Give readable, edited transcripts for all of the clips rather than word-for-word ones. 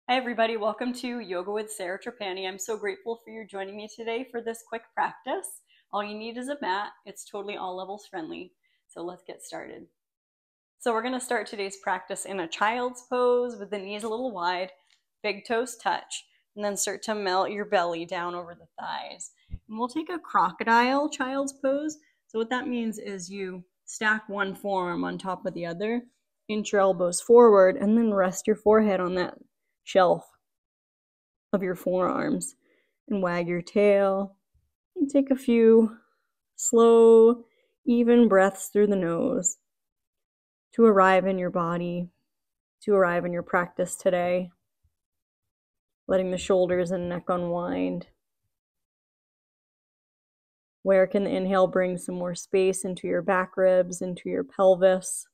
Hi everybody, welcome to Yoga with Sarah Trapani. I'm so grateful for you joining me today for this quick practice. All you need is a mat. It's totally all levels friendly. So let's get started. So we're going to start today's practice in a child's pose with the knees a little wide, big toes touch, and then start to melt your belly down over the thighs. And we'll take a crocodile child's pose. So what that means is you stack one forearm on top of the other, inch your elbows forward, and then rest your forehead on that shelf of your forearms and wag your tail and take a few slow, even breaths through the nose to arrive in your body, to arrive in your practice today, letting the shoulders and neck unwind. Where can the inhale bring some more space into your back ribs, into your pelvis?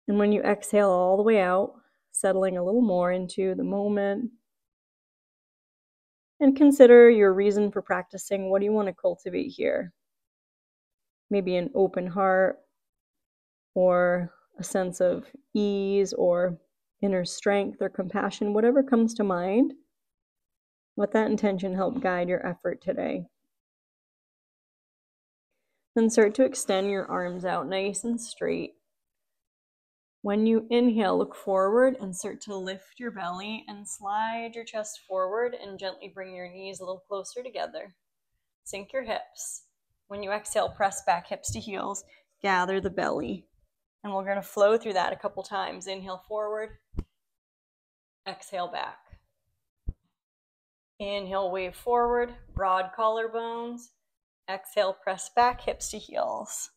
And when you exhale all the way out, settling a little more into the moment. And consider your reason for practicing. What do you want to cultivate here? Maybe an open heart, or a sense of ease, or inner strength, or compassion, whatever comes to mind. Let that intention help guide your effort today. Then start to extend your arms out nice and straight. When you inhale, look forward and start to lift your belly and slide your chest forward and gently bring your knees a little closer together. Sink your hips. When you exhale, press back hips to heels, gather the belly. And we're going to flow through that a couple times. Inhale forward, exhale back. Inhale, wave forward, broad collarbones. Exhale, press back hips to heels.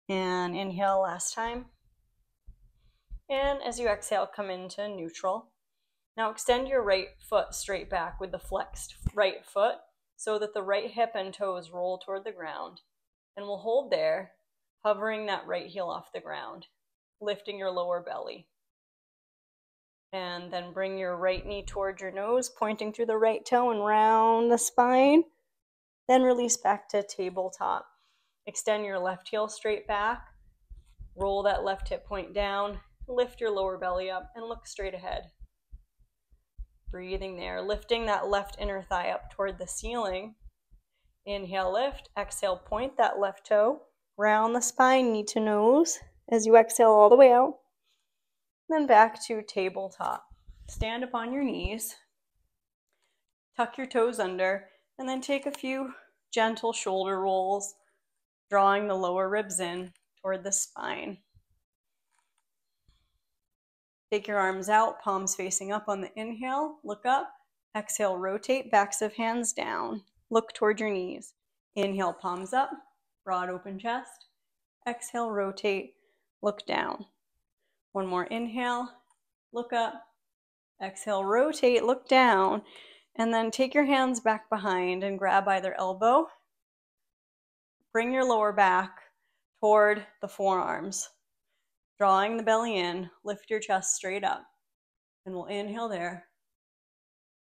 And inhale last time. And as you exhale, come into neutral. Now extend your right foot straight back with the flexed right foot so that the right hip and toes roll toward the ground. And we'll hold there, hovering that right heel off the ground, lifting your lower belly. And then bring your right knee toward your nose, pointing through the right toe and round the spine. Then release back to tabletop. Extend your left heel straight back. Roll that left hip point down. Lift your lower belly up and look straight ahead. Breathing there, lifting that left inner thigh up toward the ceiling. Inhale, lift. Exhale, point that left toe. Round the spine, knee to nose. As you exhale all the way out. Then back to tabletop. Stand upon your knees. Tuck your toes under. And then take a few gentle shoulder rolls, drawing the lower ribs in toward the spine. Take your arms out, palms facing up on the inhale. Look up. Exhale, rotate, backs of hands down. Look toward your knees. Inhale, palms up, broad open chest. Exhale, rotate, look down. One more inhale, look up. Exhale, rotate, look down. And then take your hands back behind and grab either elbow. Bring your lower back toward the forearms. Drawing the belly in, lift your chest straight up. And we'll inhale there.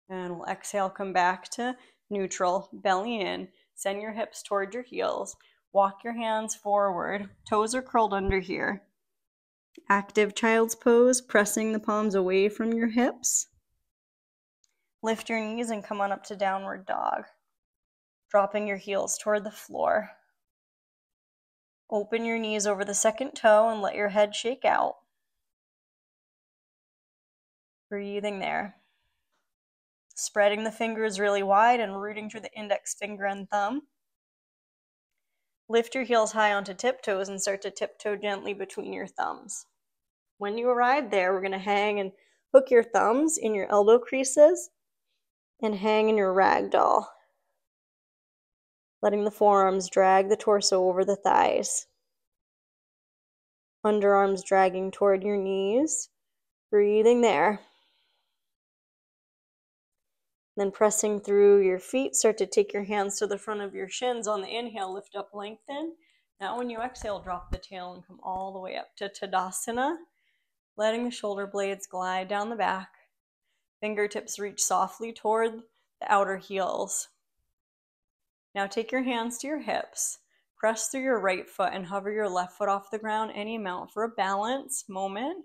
And we'll exhale, come back to neutral, belly in. Send your hips toward your heels. Walk your hands forward. Toes are curled under here. Active child's pose, pressing the palms away from your hips. Lift your knees and come on up to downward dog. Dropping your heels toward the floor. Open your knees over the second toe and let your head shake out. Breathing there. Spreading the fingers really wide and rooting through the index finger and thumb. Lift your heels high onto tiptoes and start to tiptoe gently between your thumbs. When you arrive there, we're going to hang and hook your thumbs in your elbow creases and hang in your ragdoll. Letting the forearms drag the torso over the thighs. Underarms dragging toward your knees. Breathing there. Then pressing through your feet, start to take your hands to the front of your shins. On the inhale, lift up, lengthen. Now when you exhale, drop the tail and come all the way up to Tadasana. Letting the shoulder blades glide down the back. Fingertips reach softly toward the outer heels. Now take your hands to your hips. Press through your right foot and hover your left foot off the ground any amount for a balance moment.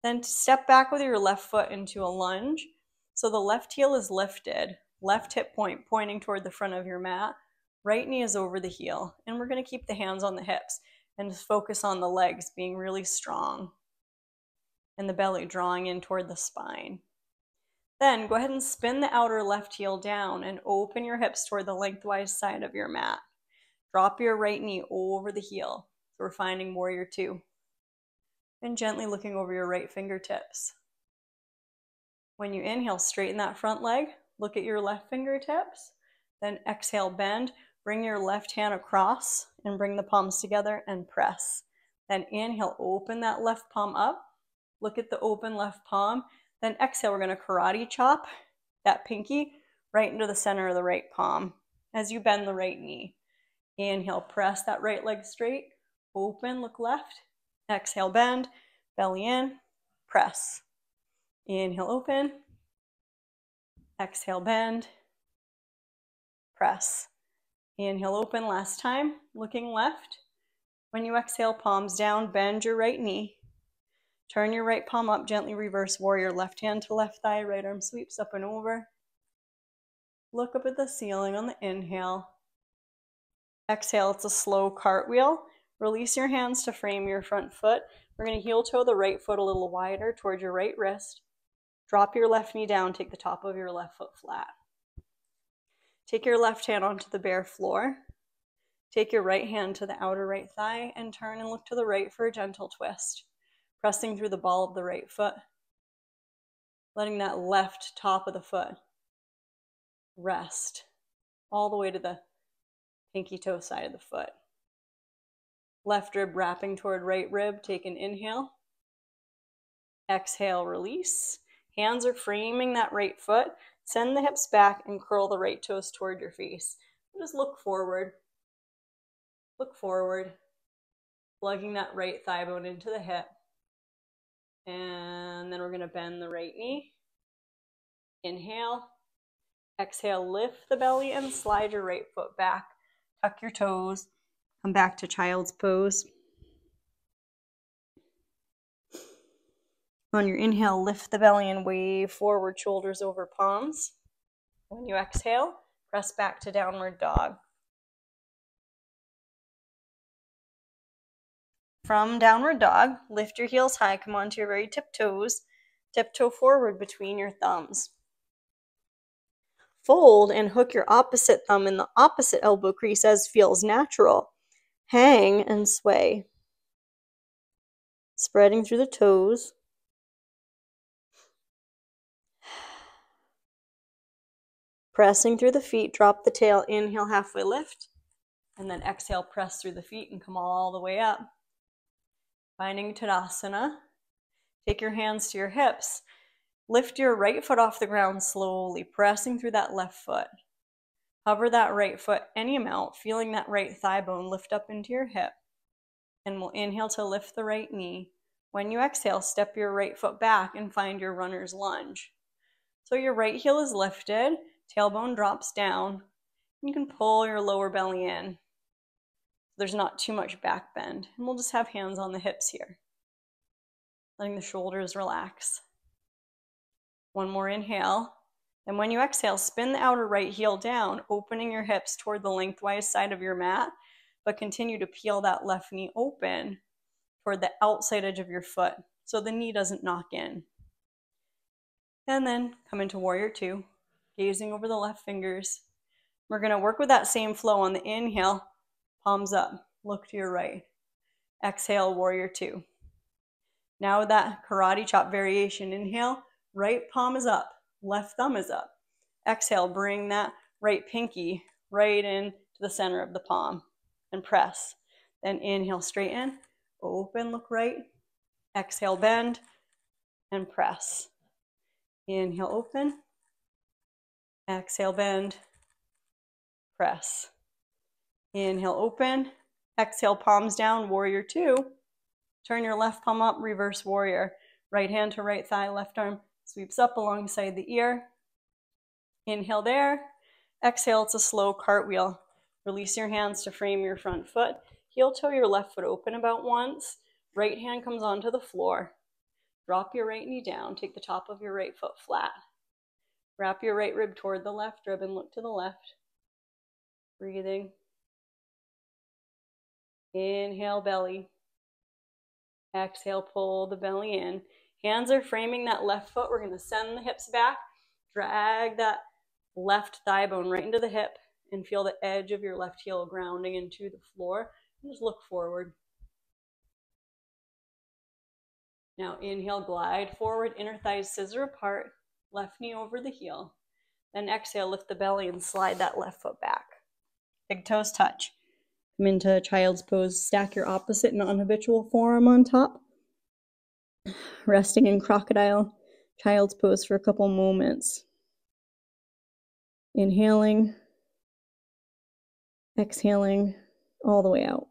Then step back with your left foot into a lunge. So the left heel is lifted, left hip point pointing toward the front of your mat, right knee is over the heel. And we're going to keep the hands on the hips and just focus on the legs being really strong and the belly drawing in toward the spine. Then go ahead and spin the outer left heel down and open your hips toward the lengthwise side of your mat. Drop your right knee over the heel. So we're finding warrior two. And gently looking over your right fingertips. When you inhale, straighten that front leg. Look at your left fingertips. Then exhale, bend. Bring your left hand across and bring the palms together and press. Then inhale, open that left palm up. Look at the open left palm. Then exhale, we're going to karate chop that pinky right into the center of the right palm as you bend the right knee. Inhale, press that right leg straight. Open, look left. Exhale, bend, belly in, press. Inhale, open. Exhale, bend, press. Inhale, open, last time, looking left. When you exhale, palms down, bend your right knee. Turn your right palm up, gently reverse warrior, left hand to left thigh, right arm sweeps up and over. Look up at the ceiling on the inhale. Exhale, it's a slow cartwheel. Release your hands to frame your front foot. We're going to heel toe the right foot a little wider toward your right wrist. Drop your left knee down, take the top of your left foot flat. Take your left hand onto the bare floor. Take your right hand to the outer right thigh and turn and look to the right for a gentle twist. Pressing through the ball of the right foot. Letting that left top of the foot rest all the way to the pinky toe side of the foot. Left rib wrapping toward right rib. Take an inhale. Exhale, release. Hands are framing that right foot. Send the hips back and curl the right toes toward your face. Just look forward. Look forward. Plugging that right thigh bone into the hip. And then we're going to bend the right knee. Inhale. Exhale, lift the belly and slide your right foot back. Tuck your toes. Come back to child's pose. On your inhale, lift the belly and wave forward, shoulders over palms. When you exhale, press back to downward dog. From downward dog, lift your heels high, come onto your very tip toes. Tiptoe forward between your thumbs. Fold and hook your opposite thumb in the opposite elbow crease as feels natural. Hang and sway. Spreading through the toes. Pressing through the feet, drop the tail, inhale, halfway lift. And then exhale, press through the feet and come all the way up. Finding Tadasana. Take your hands to your hips. Lift your right foot off the ground slowly, pressing through that left foot. Hover that right foot any amount, feeling that right thigh bone lift up into your hip. And we'll inhale to lift the right knee. When you exhale, step your right foot back and find your runner's lunge. So your right heel is lifted, tailbone drops down. You can pull your lower belly in. There's not too much back bend. And we'll just have hands on the hips here. Letting the shoulders relax. One more inhale. And when you exhale, spin the outer right heel down, opening your hips toward the lengthwise side of your mat, but continue to peel that left knee open toward the outside edge of your foot so the knee doesn't knock in. And then come into warrior two, gazing over the left fingers. We're going to work with that same flow on the inhale, palms up, look to your right. Exhale, warrior two. Now with that karate chop variation, inhale, right palm is up, left thumb is up. Exhale, bring that right pinky right into the center of the palm and press. Then inhale, straighten, open, look right. Exhale, bend and press. Inhale, open. Exhale, bend, press. Inhale, open. Exhale, palms down, warrior two. Turn your left palm up, reverse warrior. Right hand to right thigh, left arm sweeps up alongside the ear. Inhale there. Exhale, it's a slow cartwheel. Release your hands to frame your front foot. Heel toe your left foot open about once. Right hand comes onto the floor. Drop your right knee down. Take the top of your right foot flat. Wrap your right rib toward the left rib and look to the left. Breathing. Inhale, belly. Exhale, pull the belly in. Hands are framing that left foot. We're going to send the hips back. Drag that left thigh bone right into the hip and feel the edge of your left heel grounding into the floor. Just look forward. Now inhale, glide forward, inner thighs scissor apart, left knee over the heel. Then exhale, lift the belly and slide that left foot back. Big toes touch. Come into child's pose. Stack your opposite non-habitual forearm on top. Resting in crocodile child's pose for a couple moments. Inhaling, exhaling, all the way out.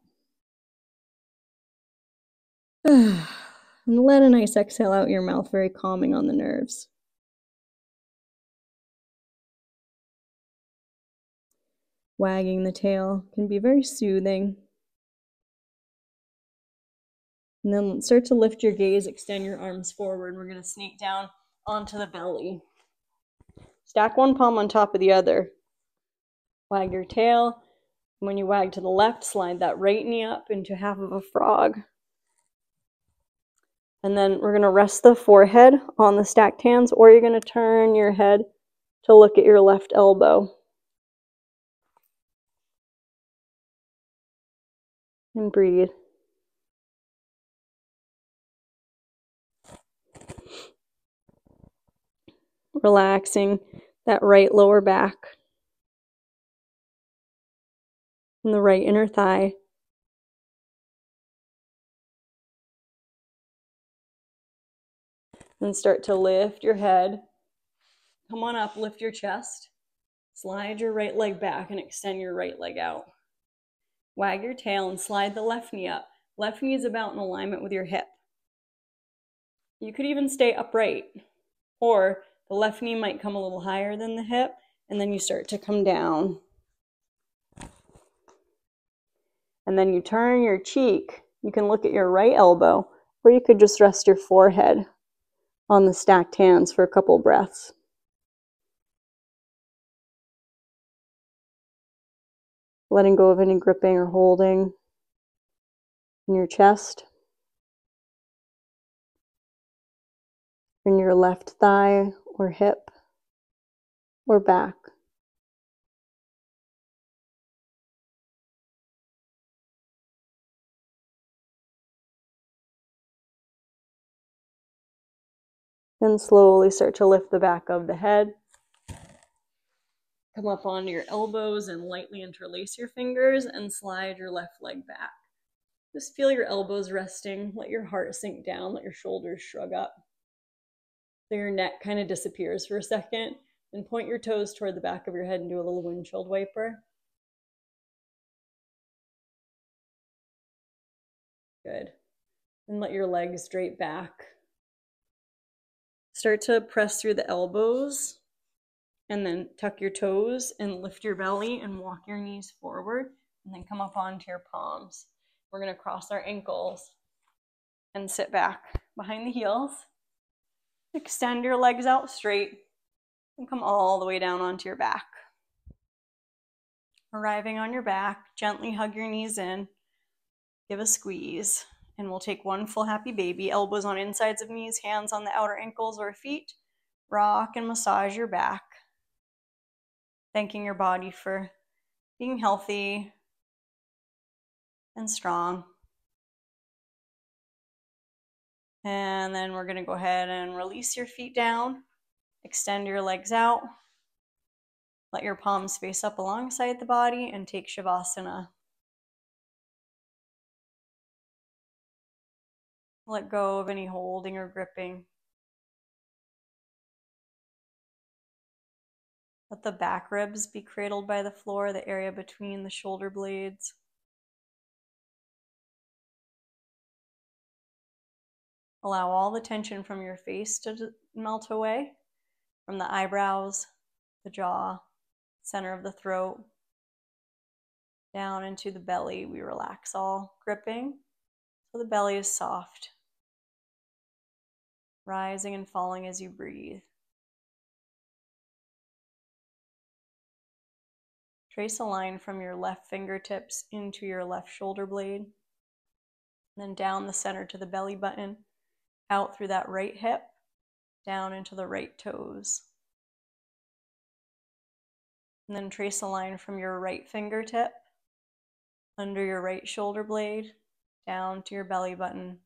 And let a nice exhale out your mouth, very calming on the nerves. Wagging the tail can be very soothing. And then start to lift your gaze, extend your arms forward. We're going to sneak down onto the belly. Stack one palm on top of the other. Wag your tail. When you wag to the left, slide that right knee up into half of a frog. And then we're going to rest the forehead on the stacked hands, or you're going to turn your head to look at your left elbow. And breathe. Relaxing that right lower back and the right inner thigh. And start to lift your head. Come on up, lift your chest. Slide your right leg back and extend your right leg out. Wag your tail and slide the left knee up. Left knee is about in alignment with your hip. You could even stay upright, or the left knee might come a little higher than the hip, and then you start to come down. And then you turn your cheek. You can look at your right elbow, or you could just rest your forehead on the stacked hands for a couple breaths. Letting go of any gripping or holding in your chest, in your left thigh or hip or back. Then slowly start to lift the back of the head. Come up onto your elbows and lightly interlace your fingers and slide your left leg back. Just feel your elbows resting. Let your heart sink down. Let your shoulders shrug up. So your neck kind of disappears for a second. Then point your toes toward the back of your head and do a little windshield wiper. Good. And let your legs drape back. Start to press through the elbows and then tuck your toes and lift your belly and walk your knees forward and then come up onto your palms. We're going to cross our ankles and sit back behind the heels. Extend your legs out straight and come all the way down onto your back. Arriving on your back, gently hug your knees in, give a squeeze. And we'll take one full happy baby, elbows on insides of knees, hands on the outer ankles or feet. Rock and massage your back. Thanking your body for being healthy and strong. And then we're going to go ahead and release your feet down. Extend your legs out. Let your palms face up alongside the body and take Shavasana. Let go of any holding or gripping. Let the back ribs be cradled by the floor, the area between the shoulder blades. Allow all the tension from your face to melt away, from the eyebrows, the jaw, center of the throat, down into the belly. We relax all gripping so the belly is soft. rising and falling as you breathe. Trace a line from your left fingertips into your left shoulder blade, then down the center to the belly button, out through that right hip, down into the right toes. And then trace a line from your right fingertip, under your right shoulder blade, down to your belly button,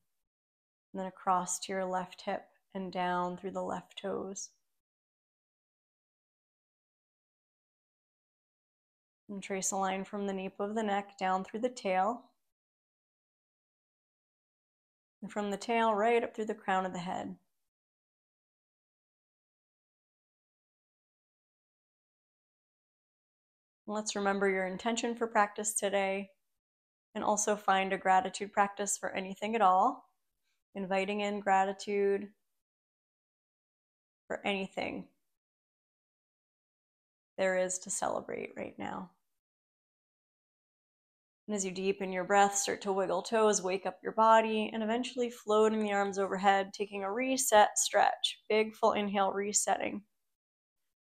and then across to your left hip and down through the left toes. And trace a line from the nape of the neck down through the tail, and from the tail right up through the crown of the head. And let's remember your intention for practice today, and also find a gratitude practice for anything at all, inviting in gratitude for anything there is to celebrate right now. And as you deepen your breath, start to wiggle toes, wake up your body, and eventually floating the arms overhead, taking a reset stretch. Big full inhale, resetting.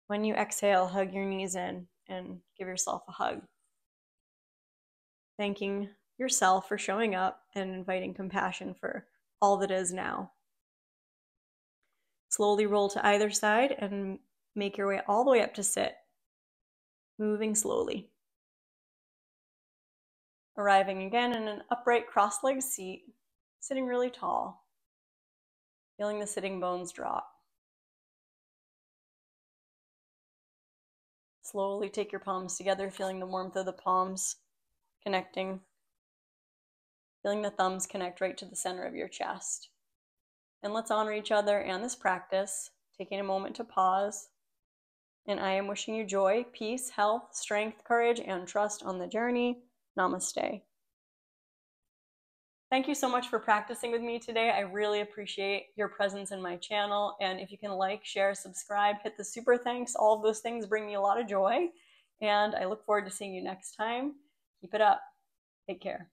When you exhale, hug your knees in and give yourself a hug. Thanking yourself for showing up and inviting compassion for all that is now. Slowly roll to either side and make your way all the way up to sit, moving slowly. Arriving again in an upright cross-legged seat, sitting really tall, feeling the sitting bones drop. Slowly take your palms together, feeling the warmth of the palms connecting, feeling the thumbs connect right to the center of your chest. And let's honor each other and this practice, taking a moment to pause. And I am wishing you joy, peace, health, strength, courage, and trust on the journey. Namaste. Thank you so much for practicing with me today. I really appreciate your presence in my channel. And if you can like, share, subscribe, hit the super thanks, all of those things bring me a lot of joy. And I look forward to seeing you next time. Keep it up. Take care.